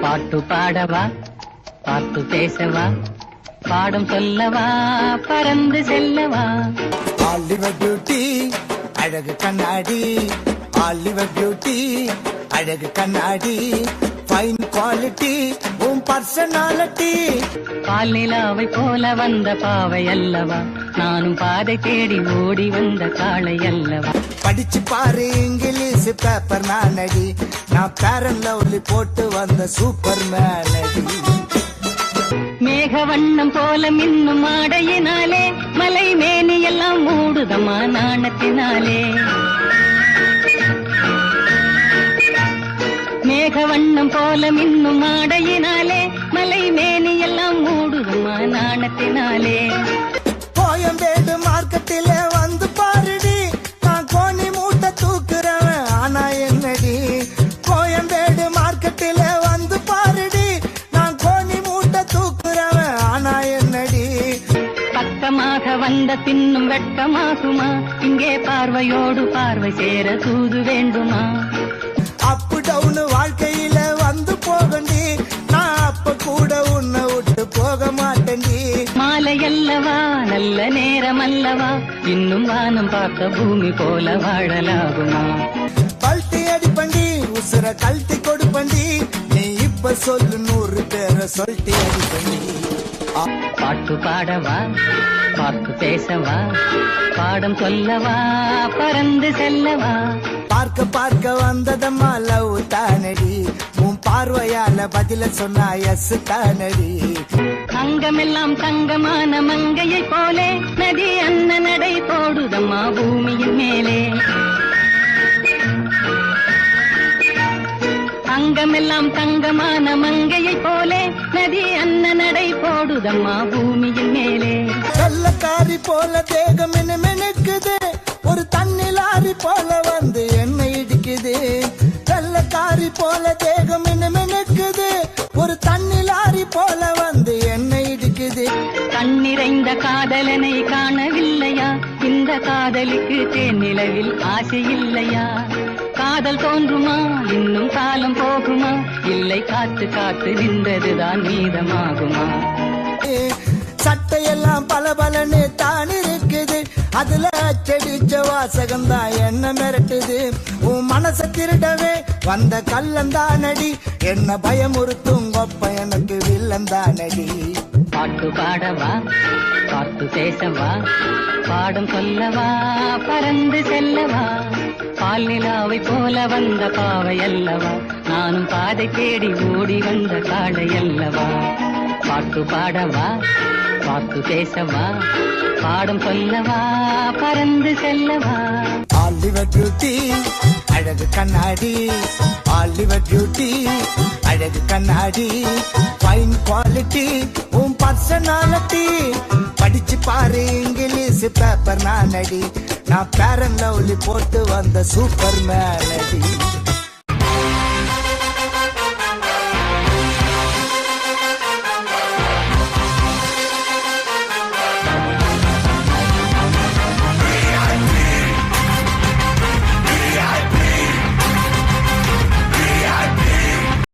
பாட்டு பாடவா, பாட்டு பேசவா, பாடம் சொல்லவா, பறந்து செல்லவா. ஆலிவர் பியூட்டி அழகு கண்ணாடி, ஆலிவர் பியூட்டி அழகு கண்ணாடி, ஃபைன் குவாலிட்டி உன் பர்சனாலிட்டி. பால் நிலாவை போல வந்த பாவை அல்லவா, நானும் பாதை தேடி ஓடி வந்த காளை அல்லவா. படிச்சு பாரு இங்கிலீஷ் பேப்பர் நானடி, நான் பேரன் லவ்லி போட்டு வந்த சூப்பர் மேனடி. மேக வண்ணம் போல மின்னும் ஆடையினாலே மலை மேனி எல்லாம் மூடுதமா நாணத்தினாலே. மேக வண்ணம் போல மின்னும் ஆடையினாலே மலை மேனி எல்லாம் மூடுதமா நாணத்தினாலே. கோயம்பேடு மார்க்கெட்டில வந்து பாருடி, நான் கோணி மூட்டை தூக்குறவன் ஆனா என்னடி. கோயம்பேடு மார்க்கெட்டில வந்து பாருடி, நான் கோணி மூட்டை தூக்குறவன் ஆனா என்னடி. பக்கமாக வந்த பின்னும் வெட்கமாகுமா, இங்கே பார்வையோடு பார்வை சேர தூது வேண்டுமா. அப்பு டவுன் வாழ்க்கையில வந்து போகண்டி, நான் அப்ப கூட உன்னை விட்டு போக மாட்டேன்டி. மாலை அல்லவா நல்ல நேரம் அல்லவா, இன்னும் வானம் பார்த்த பூமி போல வாழலாகுமா. பல்ட்டி அடிப்பண்டி உசுர கல்ட்டி கொடுப்பண்டி, நீ இப்ப சொல்லு 100 பேரை சொல்லிட்டு அடிப்பண்டி. பாட்டு பாடவா, பாட்டு பேசவா, பாடம் சொல்லவா, பறந்து செல்லவா. பார்க்க பார்க்க வந்ததம்மா லவ் தானடி, உன் பார்வையால பதில சொன்னா எஸ் தானடி. அங்கமெல்லாம் தங்கமான மங்கையை போலே நதி அன்ன நடை போடுதம்மா பூமியின் மேலே. அங்கமெல்லாம் தங்கமான மங்கையை போலே நதி அன்ன நடை போடுதம்மா பூமியின் மேலே. வெள்ளக்காரி போல தேகம் என்ன மெனுக்குது, ஒரு தண்ணி லாரி போல வந்து என்ன இடிக்குது. வெள்ளக்காரி போல தேகம் என்ன மெனுக்குது, ஒரு தண்ணி லாரி போல வந்து என்ன இடிக்குது. கண்ணிறைந்த காதலனை காணவில்லையா, இந்த காதலுக்கு தேனிலவில் ஆசை இல்லையா. காதல் தோன்றுமா, இன்னும் காலம் போகுமா, இல்லை காத்து காத்து நின்றதுதான் மீதமாகுமா. சட்டையெல்லாம் பல பலன்னு தான் இருக்குது, அதுல செடிச்ச வாசகம் தான் என்ன மிரட்டுது. உன் மனச திருடவே வந்த கள்ளந்தானடி, என்ன பயமுறுத்தும் கொப்ப எனக்கு வில்லந்தானடி. பாட்டு பாடவா, பாட்டு பேசவா, பாடம் சொல்லவா, பறந்து செல்லவா. பால் நிலாவை போல வந்த பாவை அல்லவா, நானும் பாதை தேடி ஓடி வந்த காளை அல்லவா. பாட்டு பாடவா, பாட்டு பேசவா, பாடம் சொல்லவா, பறந்து செல்லவா. ஆலிவர் பியூட்டி அழகு கண்ணாடி, ஆலிவர் பியூட்டி அழகு கண்ணாடி, ஃபைன் குவாலிட்டி உன் பர்சனாலிட்டி. படிச்சு பாரு இங்கிலீஷ் பேப்பர் நானடி, நான் பேரன் லவ்லி போட்டு வந்த சூப்பர் மேனடி.